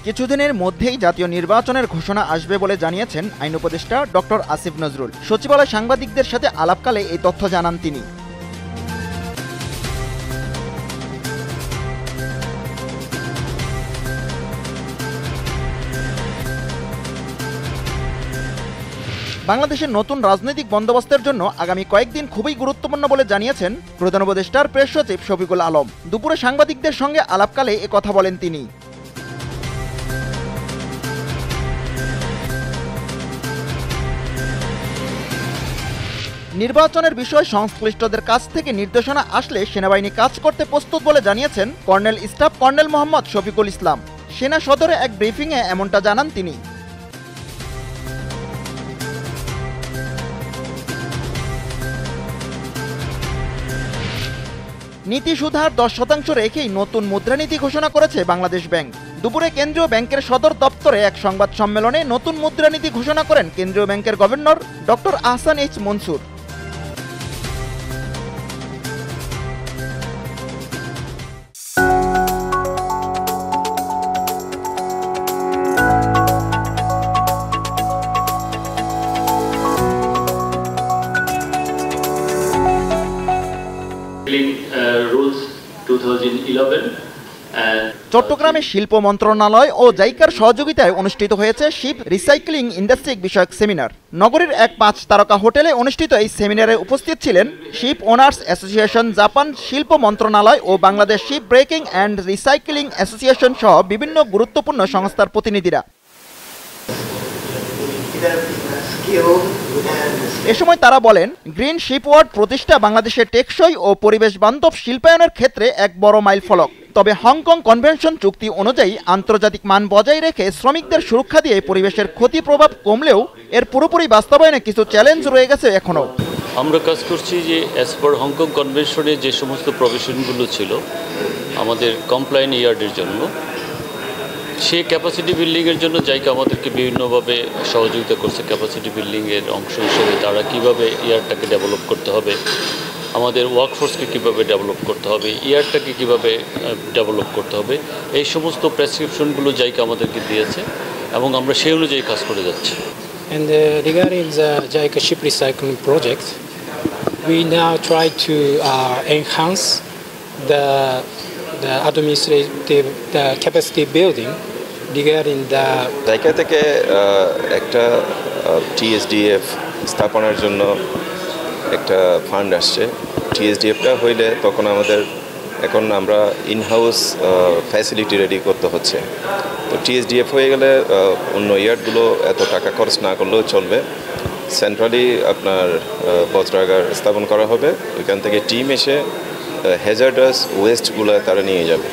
কিছুদিনের মধ্যেই জাতীয় নির্বাচনের ঘোষণা আসবে বলে জানিয়েছেন আইন উপদেষ্টা ডক্টর আসিফ নজরুল। সচিবালয়ে সাংবাদিকদের সাথে আলাপকালে এই তথ্য জানান তিনি। বাংলাদেশের নতুন রাজনৈতিক বন্দোবস্তের জন্য আগামী কয়েকদিন খুবই গুরুত্বপূর্ণ বলে জানিয়েছেন প্রধান উপদেষ্টার প্রেস সচিব শফিকুল আলম। দুপুরে সাংবাদিকদের সঙ্গে আলাপকালে কথা বলেন তিনি। নির্বাচনের বিষয়ে সংশ্লিষ্টদের কাছ থেকে নির্দেশনা আসলে সেনাবাহিনী কাজ করতে প্রস্তুত বলে জানিয়েছেন colonel staff colonel Mohammad Shafiqul Islam. সেনা সদরে এক ব্রিফিংয়ে এমনটা জানান তিনি। নীতি সুধার 10% রেখেই নতুন মুদ্রানীতি ঘোষণা করেছে বাংলাদেশ ব্যাংক। দুপুরে কেন্দ্রীয় ব্যাংকের সদর দপ্তরে এক সংবাদ সম্মেলনে নতুন মুদ্রানীতি ঘোষণা করেন কেন্দ্রীয় ব্যাংকের governor doctor Ahsan H Mansur. চট্টগ্রামে শিল্প মন্ত্রণালয় ও জাইকার সহযোগিতায় অনুষ্ঠিত হয়েছে শিপ রিসাইক্লিং ইন্ডাস্ট্রি বিষয়ক সেমিনার। নগরীর এক 5 তারকা হোটেলে অনুষ্ঠিত এই সেমিনারে উপস্থিত ছিলেন শিপ ওনার্স অ্যাসোসিয়েশন, জাপান শিল্প মন্ত্রণালয় ও Bangladesh ship breaking and recycling association সহ বিভিন্ন গুরুত্বপূর্ণ সংস্থার প্রতিনিধিরা। এ সময় তারা বলেন, গ্রিন শিপওয়ার্ড প্রতিষ্ঠা বাংলাদেশের টেকসই ও পরিবেশ বান্ধব শিল্পায়নের ক্ষেত্রে এক বড় মাইল ফলক। তবে হংকং কনভেনশন চুক্তি অনুযায়ী আন্তর্জাতিক মান বজায় রেখে শ্রমিকদের সুরক্ষা দিয়ে পরিবেশের ক্ষতি প্রভাব কমলেও এর পুরোপুরি বাস্তবায়নে কিছু চ্যালেঞ্জ রয়ে গেছে এখনো। আমরা কাজ করছি যে অ্যাজ পার হংকং কনভেনশনে যে সমস্ত প্রভিশনগুলো ছিল আমাদের কমপ্লায়েন্ট ইয়ার্ডের জন্য, সেই ক্যাপাসিটি বিল্ডিংয়ের জন্য জাইকা আমাদেরকে বিভিন্নভাবে সহযোগিতা করছে। ক্যাপাসিটি বিল্ডিংয়ের অংশ হিসেবে তারা কীভাবে ইয়ার্ডটাকে ডেভেলপ করতে হবে, আমাদের ওয়ার্কফোর্সকে কীভাবে ডেভেলপ করতে হবে, ইয়ার্ডটাকে কীভাবে ডেভেলপ করতে হবে, এই সমস্ত প্রেসক্রিপশনগুলো জাইকা আমাদেরকে দিয়েছে এবং আমরা সেই অনুযায়ী কাজ করে যাচ্ছি। And regarding the JICA ship recycling project, we now try to enhance the administrative capacity building regarding the JICA থেকে একটা TSDF স্থাপনের জন্য একটা ফান্ড আসছে। TSDFটা হইলে তখন এখন আমরা ইনহাউস ফ্যাসিলিটি রেডি করতে হচ্ছে। তো TSDF হয়ে গেলে অন্য ইয়ার্ডগুলো এত টাকা খরচ না করলেও চলবে। সেন্ট্রালি আপনার বজ্রাগার স্থাপন করা হবে, ওইখান থেকে টিম এসে হ্যাজার্ডাস ওয়েস্টগুলো তারা নিয়ে যাবে।